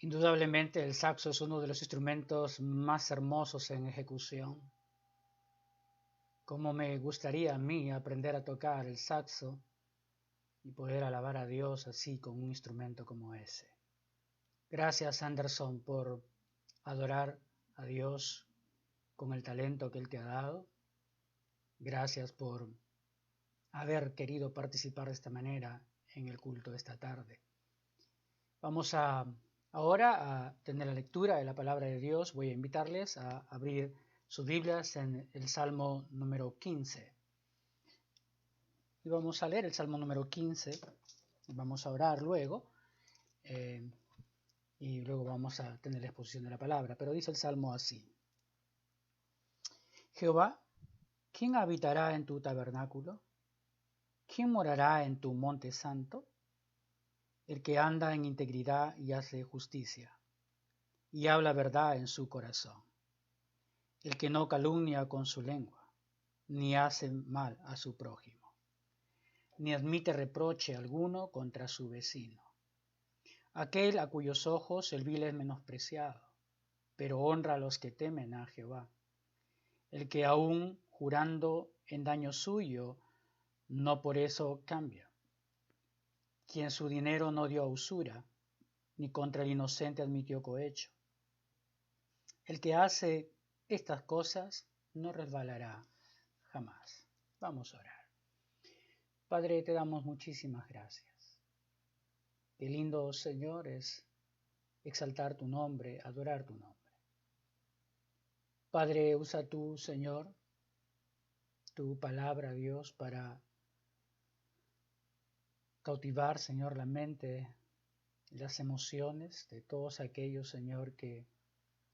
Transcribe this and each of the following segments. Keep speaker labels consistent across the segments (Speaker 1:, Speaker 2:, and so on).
Speaker 1: Indudablemente el saxo es uno de los instrumentos más hermosos en ejecución. Cómo me gustaría a mí aprender a tocar el saxo y poder alabar a Dios así con un instrumento como ese. Gracias, Anderson, por adorar a Dios con el talento que Él te ha dado. Gracias por haber querido participar de esta manera en el culto de esta tarde. Vamos ahora a tener la lectura de la palabra de Dios. Voy a invitarles a abrir sus Biblias en el Salmo número 15. Y vamos a leer el Salmo número 15. Vamos a orar luego. Y luego vamos a tener la exposición de la palabra. Pero dice el Salmo así. Jehová, ¿quién habitará en tu tabernáculo? ¿Quién morará en tu monte santo? El que anda en integridad y hace justicia, y habla verdad en su corazón. El que no calumnia con su lengua, ni hace mal a su prójimo, ni admite reproche alguno contra su vecino. Aquel a cuyos ojos el vil es menospreciado, pero honra a los que temen a Jehová. El que aun jurando en daño suyo, no por eso cambia. Quien su dinero no dio a usura, ni contra el inocente admitió cohecho. El que hace estas cosas no resbalará jamás. Vamos a orar. Padre, te damos muchísimas gracias. Qué lindo, Señor, es exaltar tu nombre, adorar tu nombre. Padre, usa tú, Señor, tu palabra, Dios, para cautivar, Señor, la mente, las emociones de todos aquellos, Señor, que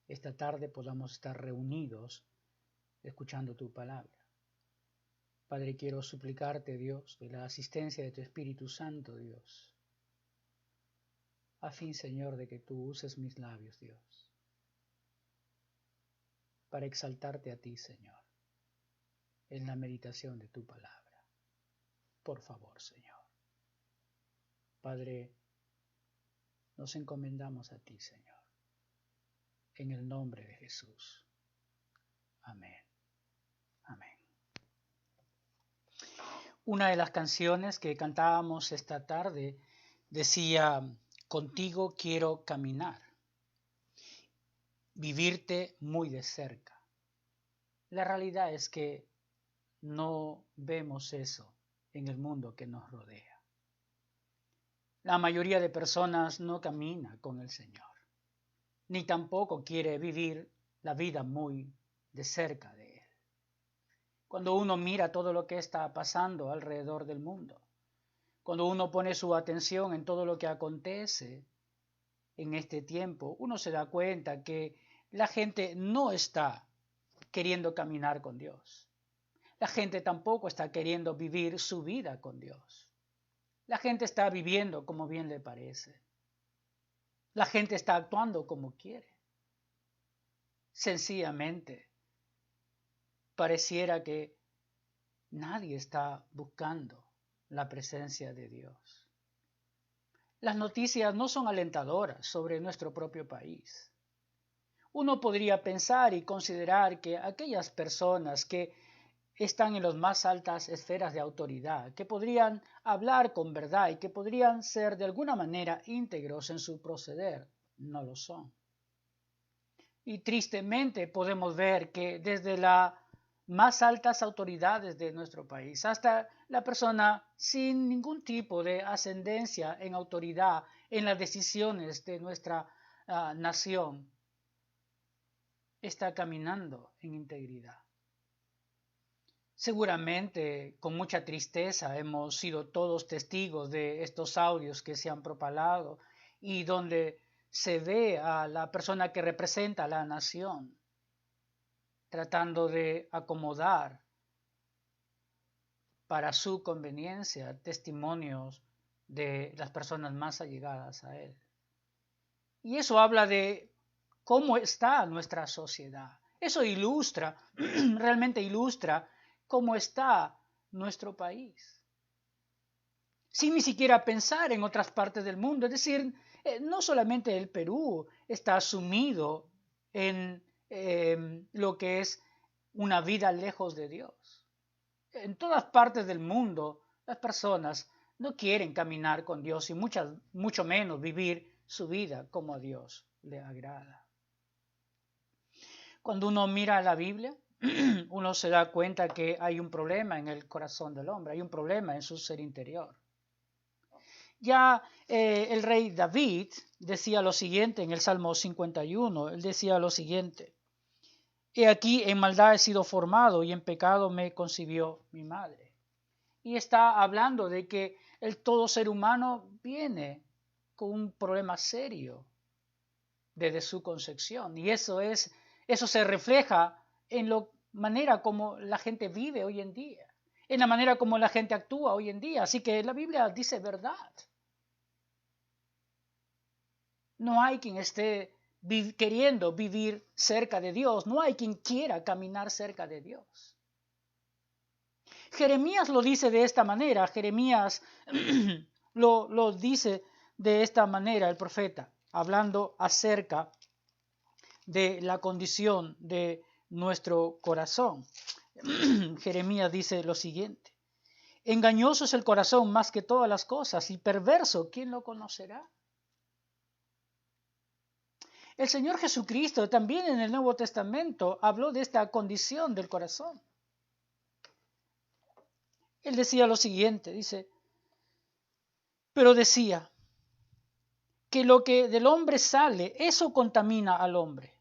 Speaker 1: esta tarde podamos estar reunidos escuchando tu palabra. Padre, quiero suplicarte, Dios, de la asistencia de tu Espíritu Santo, Dios, a fin, Señor, de que tú uses mis labios, Dios, para exaltarte a ti, Señor, en la meditación de tu palabra. Por favor, Señor. Padre, nos encomendamos a ti, Señor, en el nombre de Jesús. Amén. Amén. Una de las canciones que cantábamos esta tarde decía, contigo quiero caminar, vivirte muy de cerca. La realidad es que no vemos eso en el mundo que nos rodea. La mayoría de personas no camina con el Señor, ni tampoco quiere vivir la vida muy de cerca de Él. Cuando uno mira todo lo que está pasando alrededor del mundo, cuando uno pone su atención en todo lo que acontece en este tiempo, uno se da cuenta que la gente no está queriendo caminar con Dios. La gente tampoco está queriendo vivir su vida con Dios. La gente está viviendo como bien le parece. La gente está actuando como quiere. Sencillamente, pareciera que nadie está buscando la presencia de Dios. Las noticias no son alentadoras sobre nuestro propio país. Uno podría pensar y considerar que aquellas personas que están en las más altas esferas de autoridad, que podrían hablar con verdad y que podrían ser de alguna manera íntegros en su proceder, no lo son. Y tristemente podemos ver que desde las más altas autoridades de nuestro país hasta la persona sin ningún tipo de ascendencia en autoridad en las decisiones de nuestra nación está caminando en integridad. Seguramente con mucha tristeza hemos sido todos testigos de estos audios que se han propalado y donde se ve a la persona que representa a la nación tratando de acomodar para su conveniencia testimonios de las personas más allegadas a él. Y eso habla de cómo está nuestra sociedad. Eso ilustra, realmente ilustra cómo está nuestro país. Sin ni siquiera pensar en otras partes del mundo. Es decir, No solamente el Perú está sumido en lo que es una vida lejos de Dios. En todas partes del mundo las personas no quieren caminar con Dios y mucho menos vivir su vida como a Dios le agrada. Cuando uno mira la Biblia, uno se da cuenta que hay un problema en el corazón del hombre, hay un problema en su ser interior. Ya el rey David decía lo siguiente en el Salmo 51, él decía lo siguiente: He aquí en maldad he sido formado y en pecado me concibió mi madre. Y está hablando de que todo ser humano viene con un problema serio desde su concepción. Y eso se refleja en la manera como la gente vive hoy en día, en la manera como la gente actúa hoy en día. Así que la Biblia dice verdad. No hay quien esté queriendo vivir cerca de Dios, no hay quien quiera caminar cerca de Dios. Jeremías lo dice de esta manera, Jeremías lo dice de esta manera el profeta, hablando acerca de la condición de nuestro corazón. Jeremías dice lo siguiente: engañoso es el corazón más que todas las cosas y perverso, ¿quién lo conocerá? El Señor Jesucristo también en el Nuevo Testamento habló de esta condición del corazón. Él decía lo siguiente, pero decía que lo que del hombre sale, eso contamina al hombre.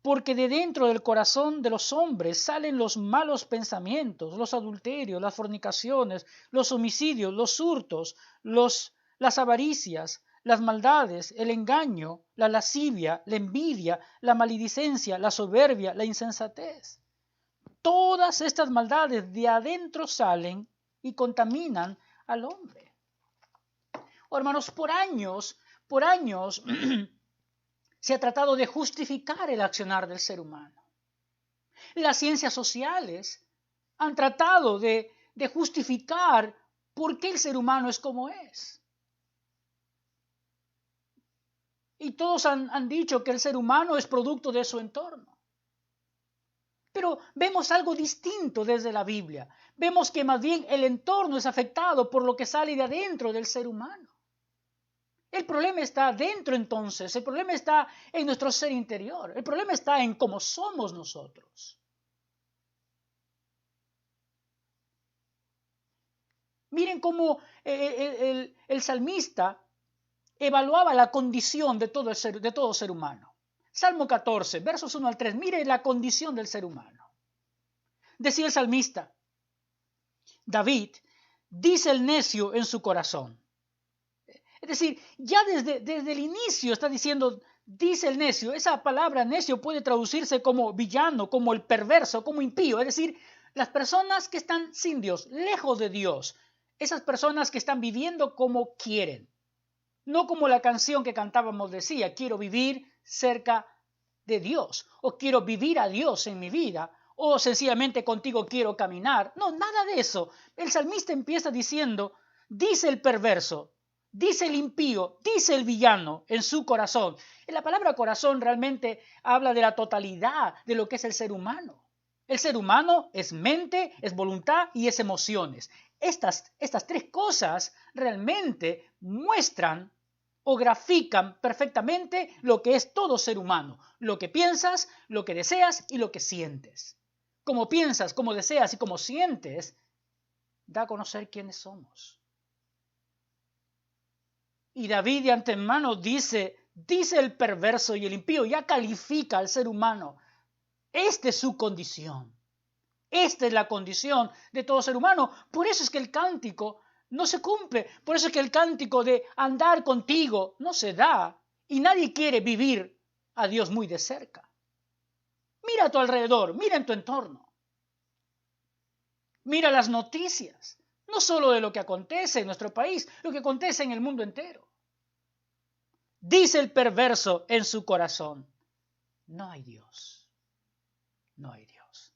Speaker 1: Porque de dentro del corazón de los hombres salen los malos pensamientos, los adulterios, las fornicaciones, los homicidios, los hurtos, las avaricias, las maldades, el engaño, la lascivia, la envidia, la maledicencia, la soberbia, la insensatez. Todas estas maldades de adentro salen y contaminan al hombre. Oh, hermanos, por años se ha tratado de justificar el accionar del ser humano. Las ciencias sociales han tratado de justificar por qué el ser humano es como es. Y todos han dicho que el ser humano es producto de su entorno. Pero vemos algo distinto desde la Biblia. Vemos que más bien el entorno es afectado por lo que sale de adentro del ser humano. El problema está dentro entonces, el problema está en nuestro ser interior, el problema está en cómo somos nosotros. Miren cómo el salmista evaluaba la condición de todo ser humano. Salmo 14, versos 1 al 3, mire la condición del ser humano. Decía el salmista, David, dice el necio en su corazón. Es decir, ya desde el inicio está diciendo, dice el necio. Esa palabra necio puede traducirse como villano, como el perverso, como impío. Es decir, las personas que están sin Dios, lejos de Dios. Esas personas que están viviendo como quieren. No como la canción que cantábamos decía, quiero vivir cerca de Dios. O quiero vivir a Dios en mi vida. O sencillamente contigo quiero caminar. No, nada de eso. El salmista empieza diciendo, dice el perverso. Dice el impío, dice el villano en su corazón. La palabra corazón realmente habla de la totalidad de lo que es el ser humano. El ser humano es mente, es voluntad y es emociones. Estas tres cosas realmente muestran o grafican perfectamente lo que es todo ser humano. Lo que piensas, lo que deseas y lo que sientes. Como piensas, como deseas y como sientes, da a conocer quiénes somos. Y David de antemano dice el perverso y el impío, ya califica al ser humano. Esta es su condición. Esta es la condición de todo ser humano. Por eso es que el cántico no se cumple. Por eso es que el cántico de andar contigo no se da. Y nadie quiere vivir a Dios muy de cerca. Mira a tu alrededor, mira en tu entorno. Mira las noticias. No solo de lo que acontece en nuestro país, lo que acontece en el mundo entero. Dice el perverso en su corazón, no hay Dios, no hay Dios.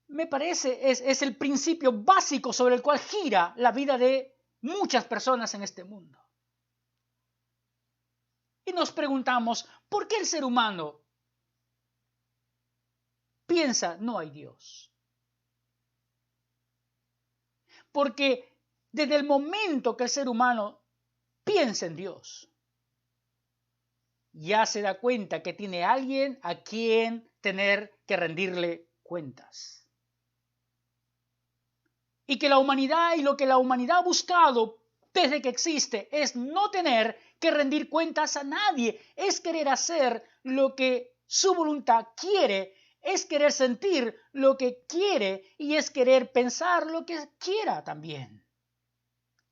Speaker 1: Me parece, es el principio básico sobre el cual gira la vida de muchas personas en este mundo. Y nos preguntamos, ¿por qué el ser humano piensa no hay Dios? Porque desde el momento que el ser humano piensa en Dios, ya se da cuenta que tiene alguien a quien tener que rendirle cuentas. Y que la humanidad y lo que la humanidad ha buscado desde que existe es no tener que rendir cuentas a nadie, es querer hacer lo que su voluntad quiere, es querer sentir lo que quiere y es querer pensar lo que quiera también.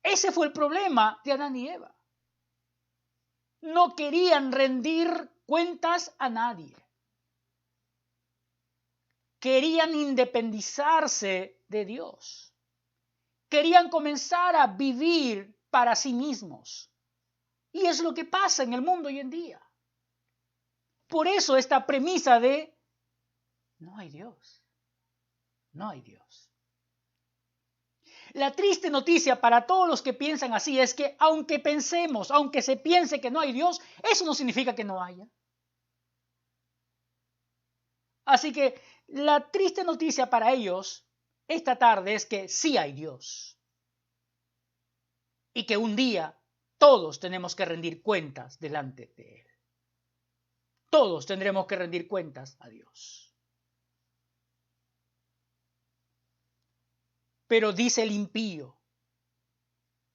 Speaker 1: Ese fue el problema de Adán y Eva. No querían rendir cuentas a nadie. Querían independizarse de Dios. Querían comenzar a vivir para sí mismos. Y es lo que pasa en el mundo hoy en día. Por eso esta premisa de no hay Dios. No hay Dios. La triste noticia para todos los que piensan así es que aunque pensemos, aunque se piense que no hay Dios, eso no significa que no haya. Así que la triste noticia para ellos esta tarde es que sí hay Dios. Y que un día todos tenemos que rendir cuentas delante de Él. Todos tendremos que rendir cuentas a Dios. Pero dice el impío,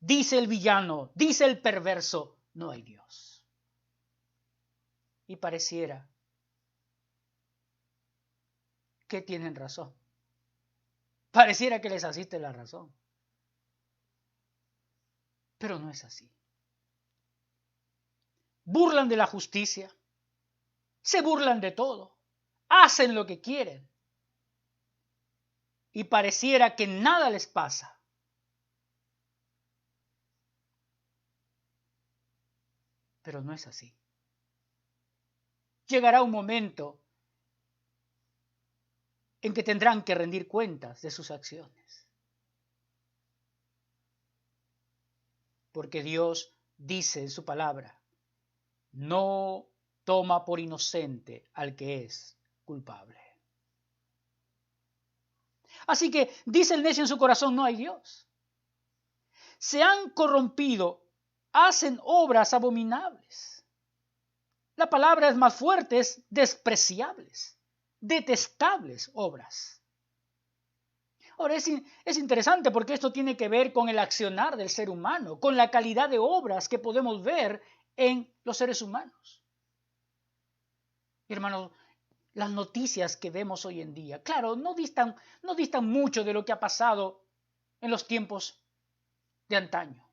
Speaker 1: dice el villano, dice el perverso, no hay Dios. Y pareciera que tienen razón. Pareciera que les asiste la razón. Pero no es así. Burlan de la justicia, se burlan de todo, hacen lo que quieren. Y pareciera que nada les pasa. Pero no es así. Llegará un momento en que tendrán que rendir cuentas de sus acciones. Porque Dios dice en su palabra, no toma por inocente al que es culpable. Así que dice el necio en su corazón, no hay Dios. Se han corrompido, hacen obras abominables. La palabra es más fuerte, es despreciables, detestables obras. Ahora es interesante porque esto tiene que ver con el accionar del ser humano, con la calidad de obras que podemos ver en los seres humanos. Y hermanos, las noticias que vemos hoy en día, claro, no distan mucho de lo que ha pasado en los tiempos de antaño.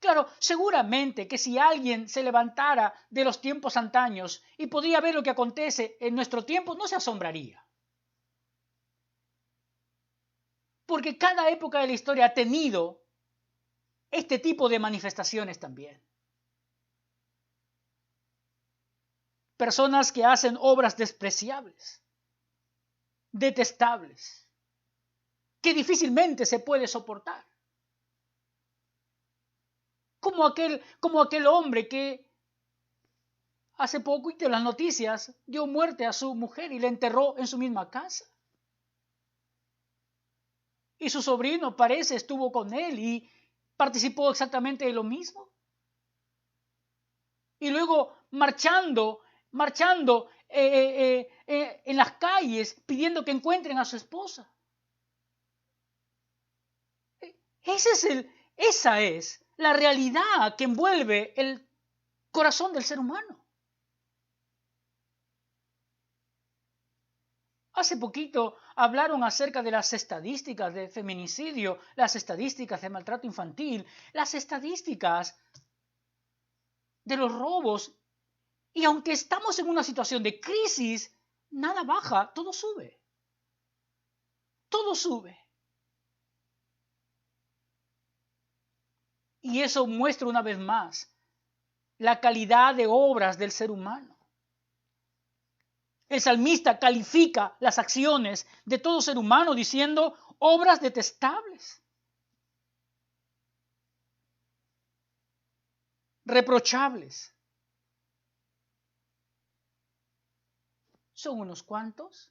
Speaker 1: Claro, seguramente que si alguien se levantara de los tiempos antaños y podría ver lo que acontece en nuestro tiempo, no se asombraría. Porque cada época de la historia ha tenido este tipo de manifestaciones también. Personas que hacen obras despreciables, detestables, que difícilmente se puede soportar. Como aquel hombre que hace poco, y de las noticias, dio muerte a su mujer y la enterró en su misma casa. Y su sobrino parece estuvo con él y participó exactamente de lo mismo. Y luego marchando en las calles pidiendo que encuentren a su esposa. Esa es la realidad que envuelve el corazón del ser humano. Hace poquito hablaron acerca de las estadísticas de feminicidio, las estadísticas de maltrato infantil, las estadísticas de los robos. Y aunque estamos en una situación de crisis, nada baja, todo sube. Todo sube. Y eso muestra una vez más la calidad de obras del ser humano. El salmista califica las acciones de todo ser humano diciendo obras detestables. reprochables. ¿Son unos cuantos?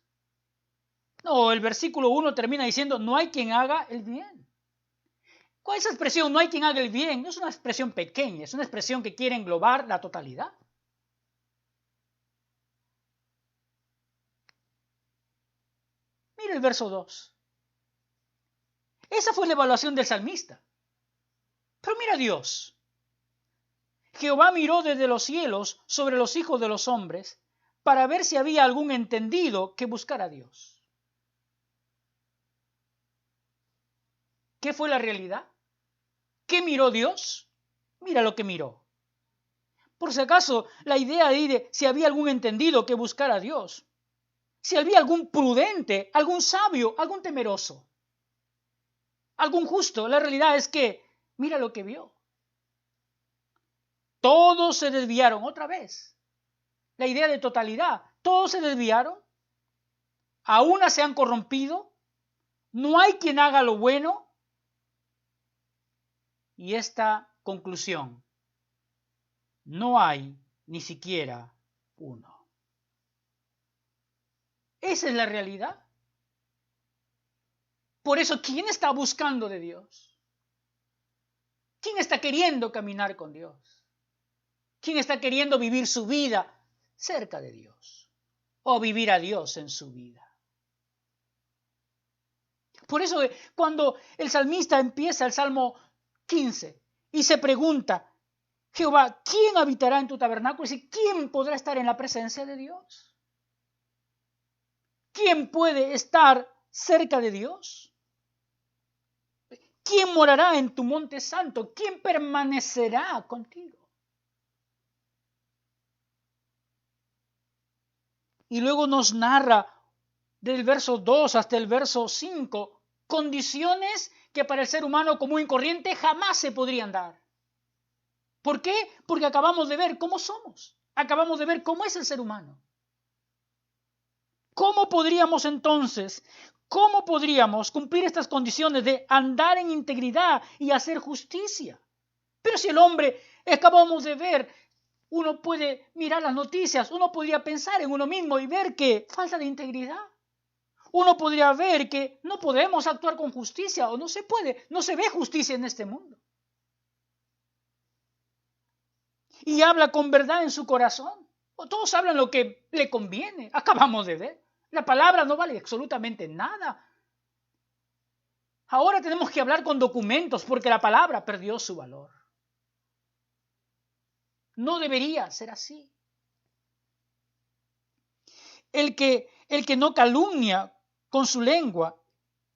Speaker 1: No, el versículo 1 termina diciendo, no hay quien haga el bien. ¿Cuál es esa expresión? No hay quien haga el bien. No es una expresión pequeña, es una expresión que quiere englobar la totalidad. Mira el verso 2. Esa fue la evaluación del salmista. Pero mira Dios. Jehová miró desde los cielos sobre los hijos de los hombres para ver si había algún entendido que buscara a Dios. ¿Qué fue la realidad? ¿Qué miró Dios? Mira lo que miró. Por si acaso, la idea de si había algún entendido que buscara a Dios. Si había algún prudente, algún sabio, algún temeroso, algún justo. La realidad es que, mira lo que vio. Todos se desviaron otra vez. La idea de totalidad. Todos se desviaron. A una se han corrompido. No hay quien haga lo bueno. Y esta conclusión. No hay ni siquiera uno. Esa es la realidad. Por eso, ¿quién está buscando de Dios? ¿Quién está queriendo caminar con Dios? ¿Quién está queriendo vivir su vida cerca de Dios? O vivir a Dios en su vida. Por eso, cuando el salmista empieza el Salmo 15 y se pregunta, Jehová, ¿quién habitará en tu tabernáculo? Es decir, ¿quién podrá estar en la presencia de Dios? ¿Quién puede estar cerca de Dios? ¿Quién morará en tu monte santo? ¿Quién permanecerá contigo? Y luego nos narra del verso 2 hasta el verso 5 condiciones que para el ser humano común y corriente jamás se podrían dar. ¿Por qué? Porque acabamos de ver cómo somos. Acabamos de ver cómo es el ser humano. ¿Cómo podríamos entonces, cumplir estas condiciones de andar en integridad y hacer justicia? Pero si el hombre, acabamos de ver, uno puede mirar las noticias, uno podría pensar en uno mismo y ver que falta de integridad. Uno podría ver que no podemos actuar con justicia o no se puede, no se ve justicia en este mundo. Y habla con verdad en su corazón. O todos hablan lo que le conviene. Acabamos de ver. La palabra no vale absolutamente nada. Ahora tenemos que hablar con documentos porque la palabra perdió su valor. No debería ser así. El que no calumnia con su lengua,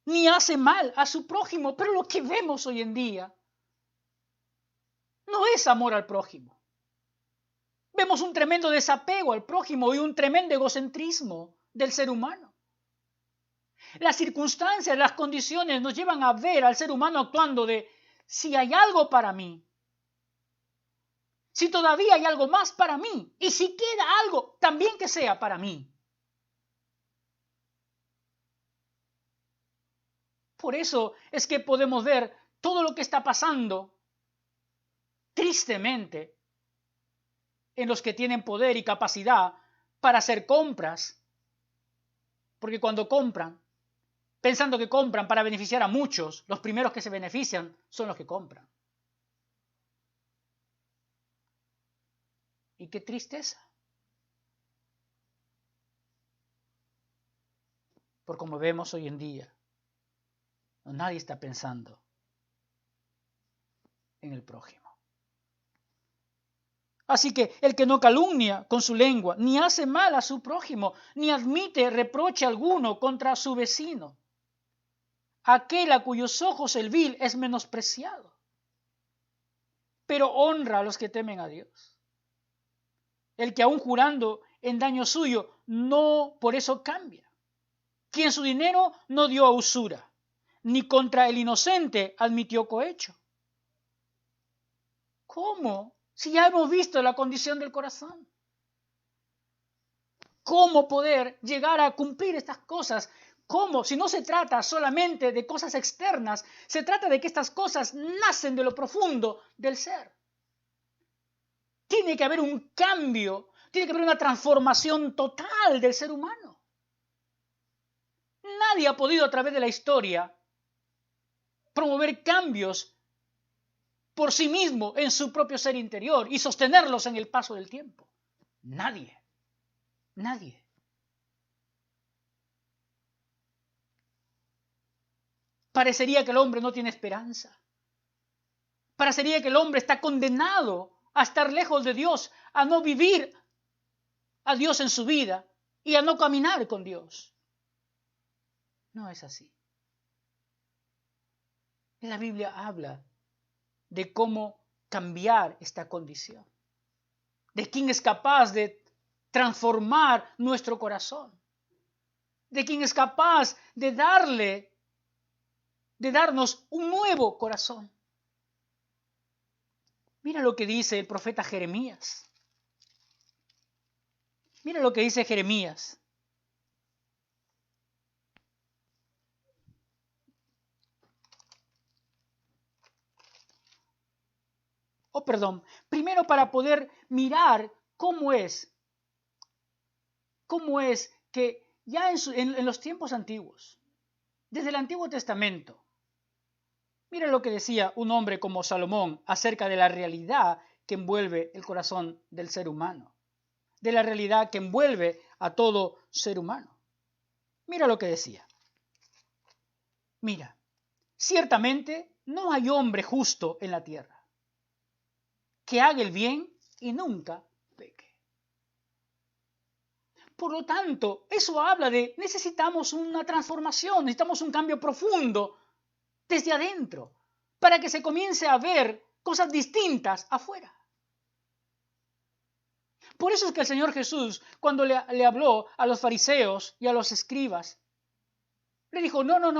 Speaker 1: ni hace mal a su prójimo. Pero lo que vemos hoy en día no es amor al prójimo. Vemos un tremendo desapego al prójimo y un tremendo egocentrismo del ser humano. Las circunstancias, las condiciones nos llevan a ver al ser humano actuando de si hay algo para mí, si todavía hay algo más para mí y si queda algo también que sea para mí. Por eso es que podemos ver todo lo que está pasando tristemente en los que tienen poder y capacidad para hacer compras, porque cuando compran, pensando que compran para beneficiar a muchos, los primeros que se benefician son los que compran. Y qué tristeza. Por como vemos hoy en día, nadie está pensando en el prójimo. Así que el que no calumnia con su lengua, ni hace mal a su prójimo, ni admite reproche alguno contra su vecino, aquel a cuyos ojos el vil es menospreciado, pero honra a los que temen a Dios. El que aún jurando en daño suyo, no por eso cambia. Quien su dinero no dio a usura, ni contra el inocente admitió cohecho. ¿Cómo? Si ya hemos visto la condición del corazón. ¿Cómo poder llegar a cumplir estas cosas? ¿Cómo? Si no se trata solamente de cosas externas, se trata de que estas cosas nacen de lo profundo del ser. Tiene que haber un cambio, tiene que haber una transformación total del ser humano. Nadie ha podido a través de la historia promover cambios por sí mismo en su propio ser interior y sostenerlos en el paso del tiempo. Nadie. Nadie. Parecería que el hombre no tiene esperanza. Parecería que el hombre está condenado a estar lejos de Dios, a no vivir a Dios en su vida y a no caminar con Dios. No es así. La Biblia habla de cómo cambiar esta condición, de quién es capaz de transformar nuestro corazón, de quién es capaz de darnos un nuevo corazón. Mira lo que dice el profeta Jeremías. Mira lo que dice Jeremías. Primero para poder mirar cómo es que ya en los tiempos antiguos, desde el Antiguo Testamento, mira lo que decía un hombre como Salomón acerca de la realidad que envuelve el corazón del ser humano, de la realidad que envuelve a todo ser humano. Mira lo que decía. Mira, ciertamente no hay hombre justo en la tierra que haga el bien y nunca peque. Por lo tanto, eso habla de necesitamos una transformación, necesitamos un cambio profundo desde adentro para que se comience a ver cosas distintas afuera. Por eso es que el Señor Jesús, cuando le habló a los fariseos y a los escribas, le dijo, no lo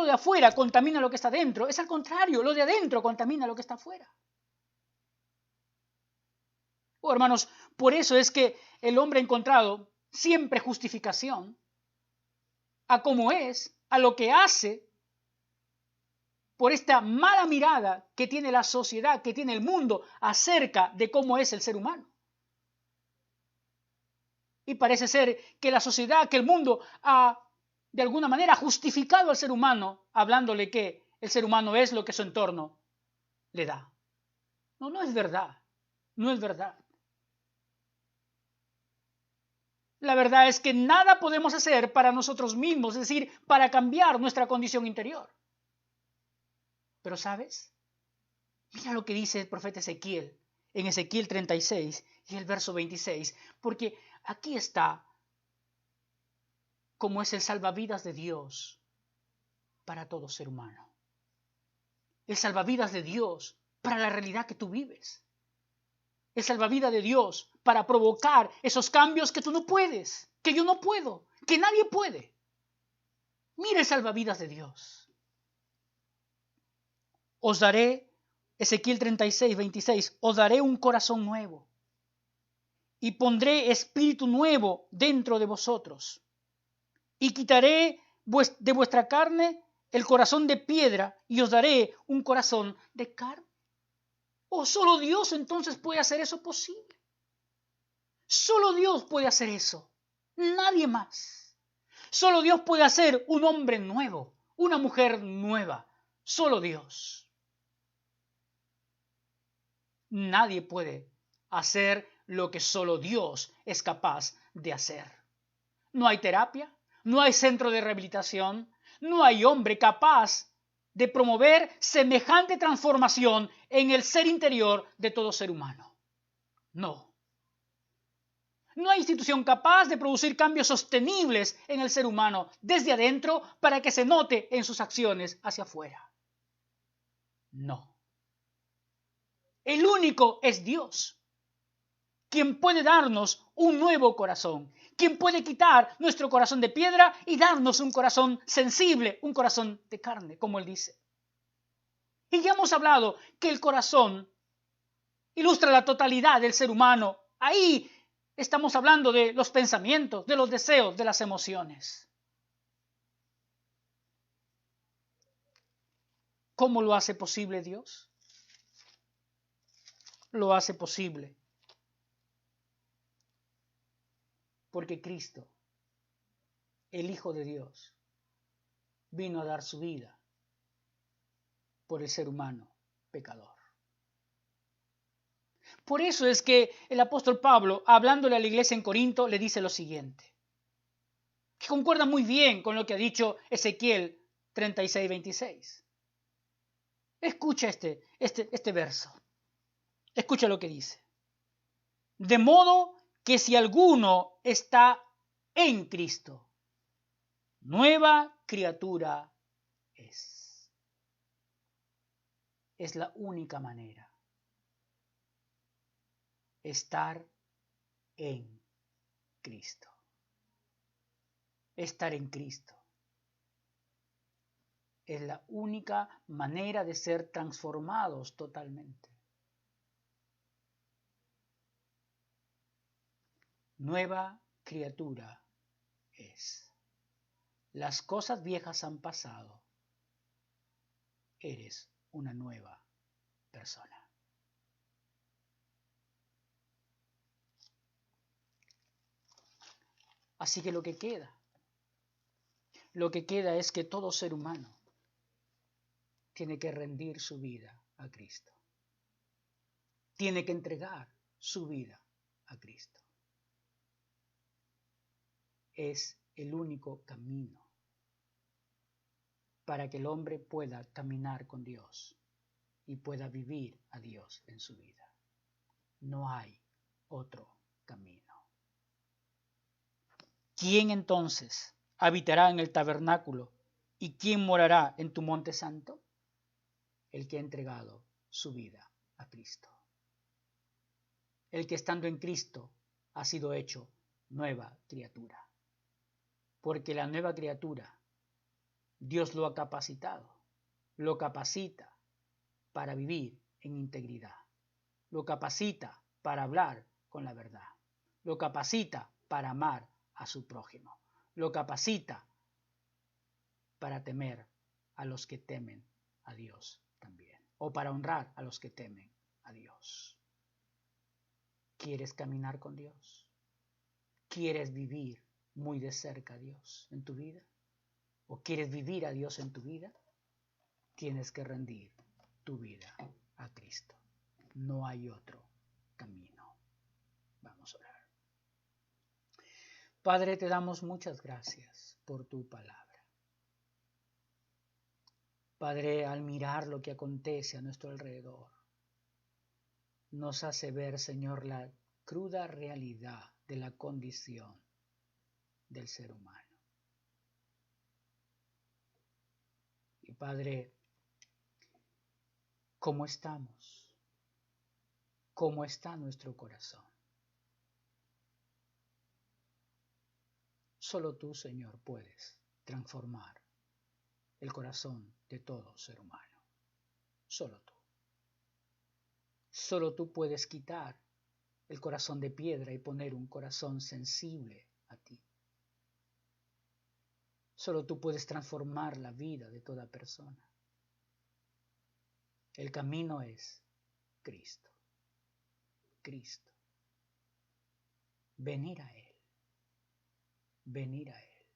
Speaker 1: de afuera contamina lo que está dentro, es al contrario, lo de adentro contamina lo que está afuera. Oh, hermanos, por eso es que el hombre ha encontrado siempre justificación a cómo es, a lo que hace, por esta mala mirada que tiene la sociedad, que tiene el mundo acerca de cómo es el ser humano. Y parece ser que la sociedad, que el mundo ha de alguna manera justificado al ser humano, hablándole que el ser humano es lo que su entorno le da. No es verdad. No es verdad. La verdad es que nada podemos hacer para nosotros mismos, es decir, para cambiar nuestra condición interior. Pero ¿sabes? Mira lo que dice el profeta Ezequiel, en Ezequiel 36 y el verso 26, porque aquí está cómo es el salvavidas de Dios para todo ser humano. El salvavidas de Dios para la realidad que tú vives. El salvavidas de Dios para provocar esos cambios que tú no puedes, que yo no puedo, que nadie puede. Mira el salvavidas de Dios. Os daré, Ezequiel 36, 26, os daré un corazón nuevo y pondré espíritu nuevo dentro de vosotros y quitaré de vuestra carne el corazón de piedra y os daré un corazón de carne. ¿O solo Dios entonces puede hacer eso posible? Solo Dios puede hacer eso, nadie más. Solo Dios puede hacer un hombre nuevo, una mujer nueva, solo Dios. Nadie puede hacer lo que solo Dios es capaz de hacer. No hay terapia, no hay centro de rehabilitación, no hay hombre capaz de promover semejante transformación en el ser interior de todo ser humano. No. No hay institución capaz de producir cambios sostenibles en el ser humano desde adentro para que se note en sus acciones hacia afuera. No. El único es Dios, quien puede darnos un nuevo corazón, quien puede quitar nuestro corazón de piedra y darnos un corazón sensible, un corazón de carne, como Él dice. Y ya hemos hablado que el corazón ilustra la totalidad del ser humano. Ahí estamos hablando de los pensamientos, de los deseos, de las emociones. ¿Cómo lo hace posible Dios? Lo hace posible porque Cristo, el Hijo de Dios, vino a dar su vida por el ser humano pecador. Por eso es que el apóstol Pablo, hablándole a la iglesia en Corinto, le dice lo siguiente, que concuerda muy bien con lo que ha dicho Ezequiel 36:26. Escucha este verso. Escucha lo que dice. De modo que si alguno está en Cristo, nueva criatura es. Es la única manera. Estar en Cristo. Estar en Cristo. Es la única manera de ser transformados totalmente. Nueva criatura es. Las cosas viejas han pasado. Eres una nueva persona. Así que lo que queda es que todo ser humano tiene que rendir su vida a Cristo. Tiene que entregar su vida a Cristo. Es el único camino para que el hombre pueda caminar con Dios y pueda vivir a Dios en su vida. No hay otro camino. ¿Quién entonces habitará en el tabernáculo y quién morará en tu monte santo? El que ha entregado su vida a Cristo. El que estando en Cristo ha sido hecho nueva criatura. Porque la nueva criatura, Dios lo ha capacitado, lo capacita para vivir en integridad, lo capacita para hablar con la verdad, lo capacita para amar a su prójimo, lo capacita para temer a los que temen a Dios también, o para honrar a los que temen a Dios. ¿Quieres caminar con Dios? ¿Quieres vivir muy de cerca a Dios en tu vida? ¿O quieres vivir a Dios en tu vida? Tienes que rendir tu vida a Cristo. No hay otro camino. Vamos a orar. Padre, te damos muchas gracias por tu palabra. Padre, al mirar lo que acontece a nuestro alrededor, nos hace ver, Señor, la cruda realidad de la condición del ser humano. Y Padre, ¿cómo estamos? ¿Cómo está nuestro corazón? Solo tú, Señor, puedes transformar el corazón de todo ser humano. Solo tú. Solo tú puedes quitar el corazón de piedra y poner un corazón sensible a ti. Solo tú puedes transformar la vida de toda persona. El camino es Cristo. Cristo. Venir a Él. Venir a Él.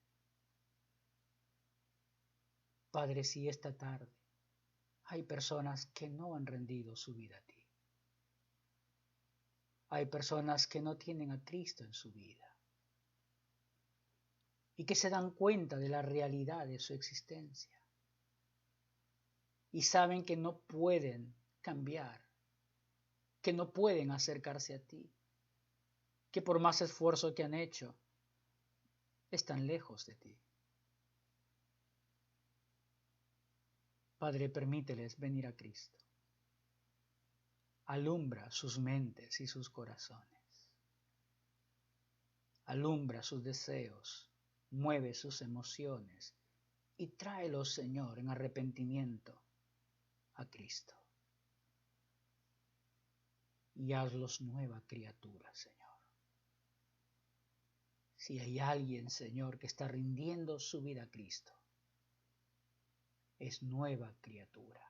Speaker 1: Padre, si esta tarde hay personas que no han rendido su vida a ti. Hay personas que no tienen a Cristo en su vida y que se dan cuenta de la realidad de su existencia y saben que no pueden cambiar, que no pueden acercarse a ti, que por más esfuerzo que han hecho, están lejos de ti. Padre, permíteles venir a Cristo. Alumbra sus mentes y sus corazones. Alumbra sus deseos, mueve sus emociones y tráelos, Señor, en arrepentimiento a Cristo. Y hazlos nueva criatura, Señor. Si hay alguien, Señor, que está rindiendo su vida a Cristo, es nueva criatura,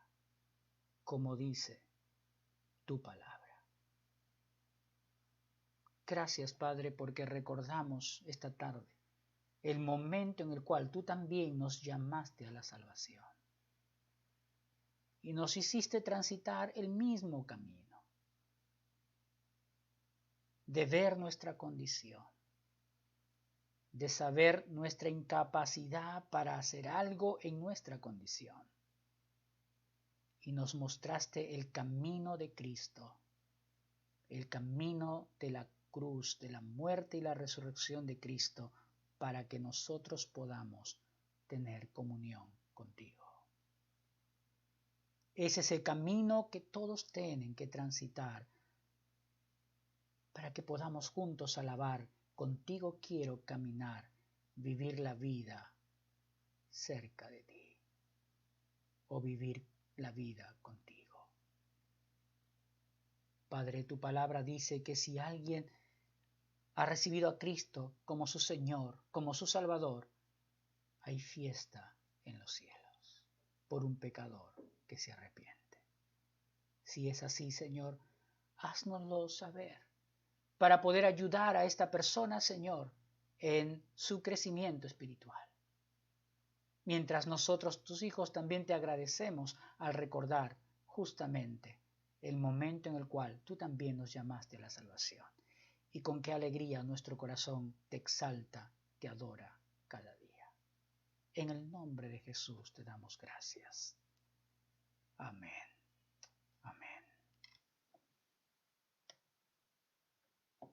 Speaker 1: como dice tu palabra. Gracias, Padre, porque recordamos esta tarde el momento en el cual tú también nos llamaste a la salvación y nos hiciste transitar el mismo camino, de ver nuestra condición, de saber nuestra incapacidad para hacer algo en nuestra condición. Y nos mostraste el camino de Cristo, el camino de la cruz, de la muerte y la resurrección de Cristo, para que nosotros podamos tener comunión contigo. Ese es el camino que todos tienen que transitar para que podamos juntos alabar: contigo quiero caminar, vivir la vida cerca de ti, o vivir la vida contigo. Padre, tu palabra dice que si alguien ha recibido a Cristo como su Señor, como su Salvador, hay fiesta en los cielos por un pecador que se arrepiente. Si es así, Señor, háznoslo saber para poder ayudar a esta persona, Señor, en su crecimiento espiritual. Mientras nosotros, tus hijos, también te agradecemos al recordar justamente el momento en el cual tú también nos llamaste a la salvación, y con qué alegría nuestro corazón te exalta, te adora cada día. En el nombre de Jesús te damos gracias. Amén.